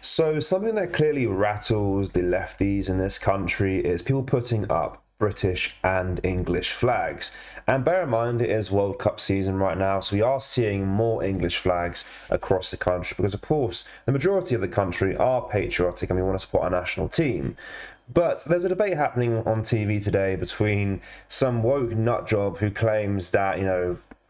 So something that clearly rattles the lefties in this country is people putting up British and English flags. And bear in mind, it is World Cup season right now, so we are seeing more English flags across the country because, of course, the majority of the country are patriotic and we want to support our national team. But there's a debate happening on TV today between some woke nutjob who claims that,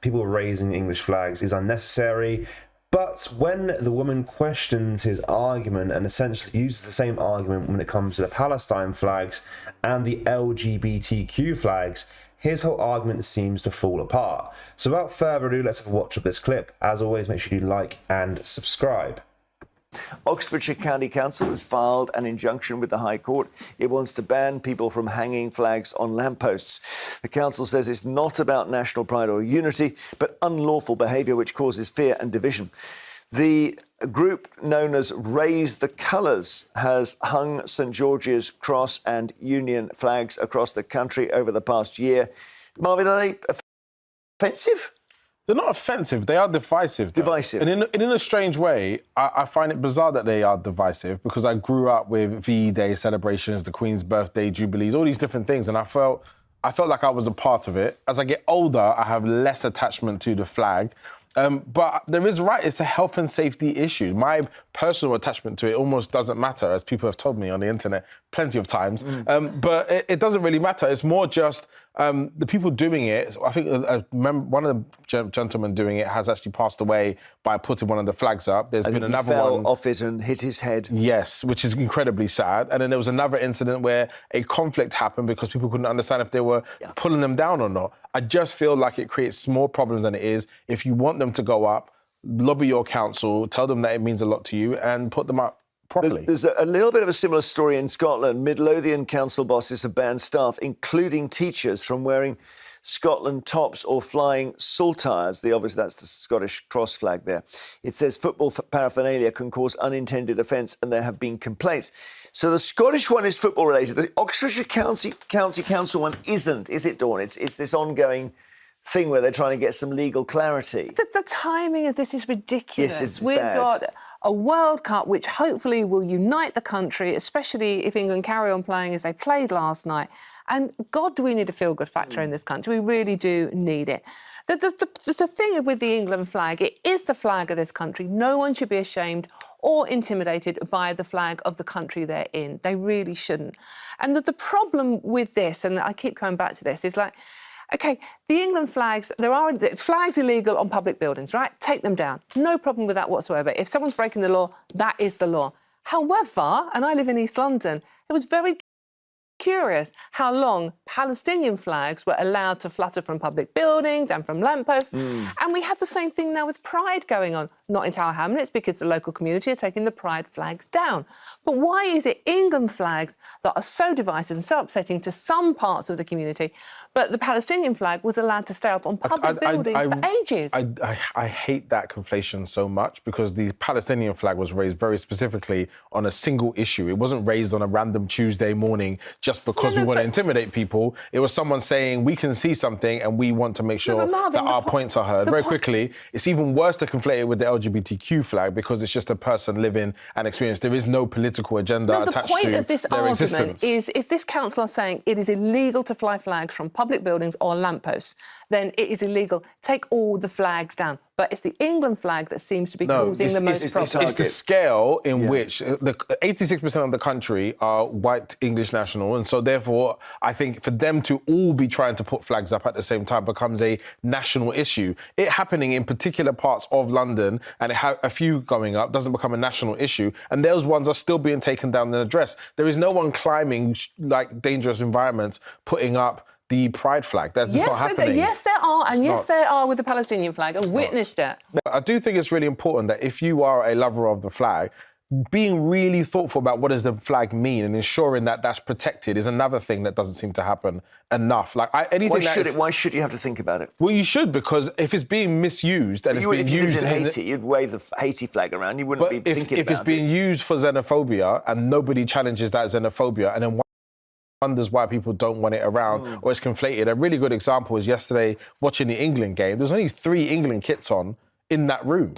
people raising English flags is unnecessary. But when the woman questions his argument and essentially uses the same argument when it comes to the Palestine flags and the LGBTQ flags, his whole argument seems to fall apart. So without further ado, let's have a watch of this clip. As always, make sure you like and subscribe. Oxfordshire County Council has filed an injunction with the High Court. It wants to ban people from hanging flags on lampposts. The council says it's not about national pride or unity, but unlawful behaviour which causes fear and division. The group known as Raise the Colours has hung St George's Cross and Union flags across the country over the past year. Marvin, are they offensive? They're not offensive, they are divisive. Divisive. And in a strange way, I find it bizarre that they are divisive because I grew up with VE Day celebrations, the Queen's birthday, jubilees, all these different things, and I felt like I was a part of it. As I get older, I have less attachment to the flag. But there is it's a health and safety issue. My personal attachment to it almost doesn't matter, as people have told me on the internet plenty of times. But it doesn't really matter. It's more just the people doing it. I think one of the gentlemen doing it has actually passed away by putting one of the flags up. There's been another one. He fell off it and hit his head. Yes, which is incredibly sad. And then there was another incident where a conflict happened because people couldn't understand if they were pulling them down or not. I just feel like it creates more problems than it is. If you want them to go up, lobby your council, tell them that it means a lot to you and put them up properly. There's a little bit of a similar story in Scotland. Midlothian council bosses have banned staff, including teachers, from wearing Scotland tops or flying saltires. Obviously, that's the Scottish cross flag there. It says football paraphernalia can cause unintended offence, and there have been complaints. So the Scottish one is football related. The Oxfordshire County Council one isn't, is it, Dawn? It's this ongoing thing where they're trying to get some legal clarity. The timing of this is ridiculous. Yes, it's We've bad. got a World Cup which hopefully will unite the country, especially if England carry on playing as they played last night. And God, do we need a feel-good factor in this country? We really do need it. The thing with the England flag, it is the flag of this country. No one should be ashamed or intimidated by the flag of the country they're in. They really shouldn't. And the problem with this, and I keep coming back to this, is like, OK, the England flags, flags illegal on public buildings, right? Take them down. No problem with that whatsoever. If someone's breaking the law, that is the law. However, and I live in East London, it was very curious how long Palestinian flags were allowed to flutter from public buildings and from lampposts. And we have the same thing now with Pride going on. Not in Tower Hamlets, because the local community are taking the Pride flags down. But why is it England flags that are so divisive and so upsetting to some parts of the community, but the Palestinian flag was allowed to stay up on public buildings for ages? I hate that conflation so much because the Palestinian flag was raised very specifically on a single issue. It wasn't raised on a random Tuesday morning just because we want to intimidate people. It was someone saying we can see something and we want to make sure that our points are heard. Very quickly, it's even worse to conflate it with the LGBTQ flag because it's just a person living an experience. There is no political agenda attached to their existence. The point of this argument is if this council are saying it is illegal to fly flags from public buildings or lampposts, then it is illegal. Take all the flags down. But it's the England flag that seems to be causing the most problems. It's the scale in which the 86% of the country are white English national, and so therefore I think for them to all be trying to put flags up at the same time becomes a national issue. It happening in particular parts of London and it a few going up doesn't become a national issue, and those ones are still being taken down and addressed. There is no one climbing like dangerous environments putting up the Pride flag. That's just not happening. Yes, there are, and there are with the Palestinian flag. I witnessed it. I do think it's really important that if you are a lover of the flag, being really thoughtful about what does the flag mean and ensuring that that's protected is another thing that doesn't seem to happen enough. Why should you have to think about it? Well, you should, because if it's being misused and it's being used... If you lived in Haiti, you'd wave the Haiti flag around. You wouldn't be thinking about it. If it's being used for xenophobia and nobody challenges that xenophobia and then wonders why people don't want it around or it's conflated. A really good example was yesterday watching the England game. There was only 3 England kits on in that room.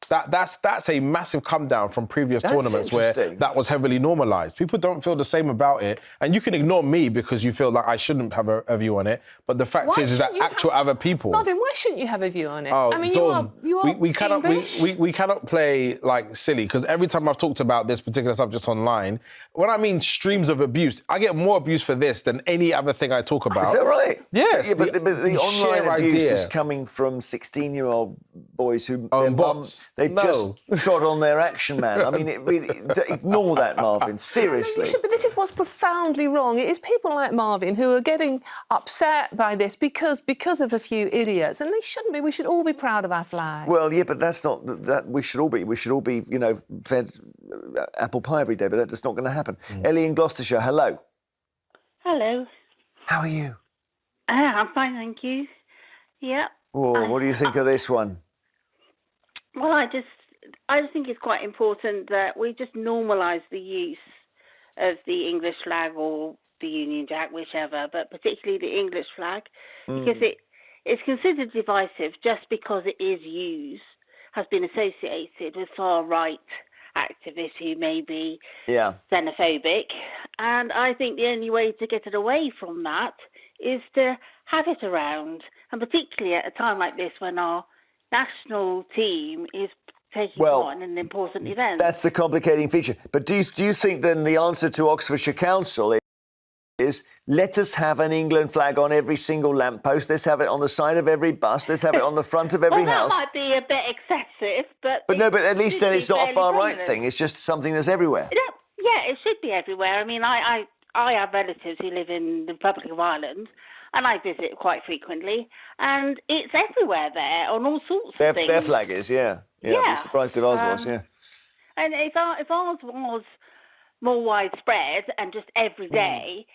That's a massive come down from previous tournaments where interesting. that was heavily normalised. People don't feel the same about it, and you can ignore me because you feel like I shouldn't have a view on it. But the fact Why is that shouldn't you actual other people. Marvin, why shouldn't you have a view on it? Oh, I mean, Dawn, you are we cannot English. we cannot play like silly, because every time I've talked about this particular subject online, when I mean streams of abuse, I get more abuse for this than any other thing I talk about. Is that right? Yes. Yeah, but the online sheer abuse idea. is coming from 16-year-old boys who Oh, their bots. they've No. just trod on their action man. I mean, ignore that, Marvin. Seriously. You should, but this is what's profoundly wrong. It is people like Marvin who are getting upset by this because of a few idiots, and they shouldn't be. We should all be proud of our flag. Well, yeah, but that's not that we should all be. We should all be, fed apple pie every day. But that's not going to happen. Ellie in Gloucestershire, hello. Hello. How are you? I'm fine, thank you. Yeah. Oh, what do you think of this one? Well, I just think it's quite important that we just normalise the use of the English flag or the Union Jack, whichever, but particularly the English flag, because it's considered divisive just because it is used, has been associated with far-right activists who may be xenophobic. And I think the only way to get it away from that is to have it around, and particularly at a time like this when our national team is taking on an important event. That's the complicating feature. But do you think then the answer to Oxfordshire Council is let us have an England flag on every single lamppost, let's have it on the side of every bus, let's have it on the front of every house? That might be a bit excessive, but no, but at least then it's not a far-right prominent thing. It's just something that's everywhere. Yeah, it should be everywhere. I mean, I have relatives who live in the Republic of Ireland, and I visit quite frequently, and it's everywhere there on all sorts of things. Their flag is, yeah. I'd be surprised if ours was, yeah. And if ours was more widespread and just every day,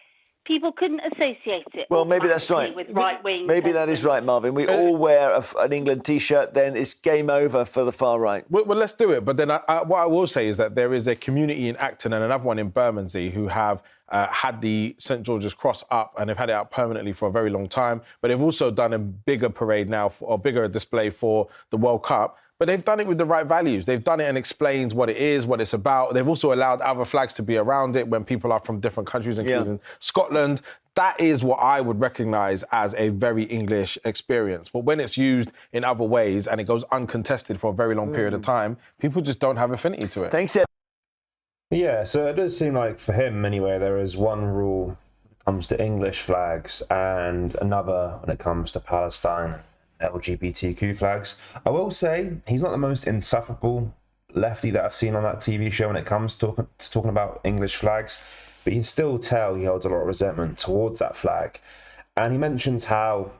people couldn't associate it. Well, maybe that's right. With right-wing. Maybe that is right, Marvin. We all wear an England T-shirt, then it's game over for the far right. Well, let's do it. But then what I will say is that there is a community in Acton and another one in Bermondsey who have had the St George's Cross up, and they've had it up permanently for a very long time. But they've also done a bigger parade now, or bigger display for the World Cup. But they've done it with the right values. They've done it and explained what it is, what it's about. They've also allowed other flags to be around it when people are from different countries, including Scotland. That is what I would recognise as a very English experience. But when it's used in other ways and it goes uncontested for a very long period of time, people just don't have affinity to it. Thanks, Ed. Yeah, so it does seem like for him anyway, there is one rule when it comes to English flags and another when it comes to Palestine LGBTQ flags. I will say he's not the most insufferable lefty that I've seen on that TV show when it comes to talking about English flags, but you can still tell he holds a lot of resentment towards that flag. And he mentions how,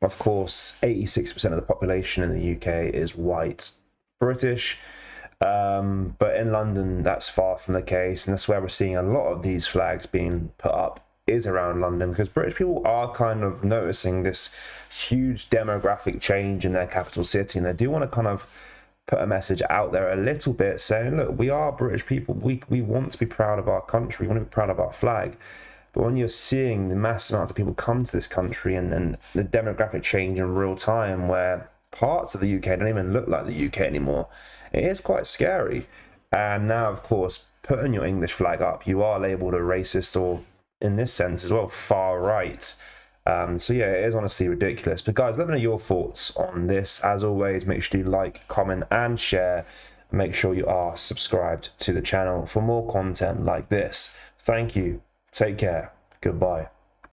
of course, 86% of the population in the UK is white British, but in London that's far from the case, and that's where we're seeing a lot of these flags being put up is around London, because British people are kind of noticing this huge demographic change in their capital city, and they do want to kind of put a message out there a little bit saying, look, we are British people, we want to be proud of our country, we want to be proud of our flag. But when you're seeing the mass amounts of people come to this country and the demographic change in real time, where parts of the UK don't even look like the UK anymore, it is quite scary. And now, of course, putting your English flag up, you are labelled a racist, or in this sense as well, far right. So yeah, it is honestly ridiculous. But guys, let me know your thoughts on this. As always, make sure you like, comment and share. Make sure you are subscribed to the channel for more content like this. Thank you. Take care. Goodbye.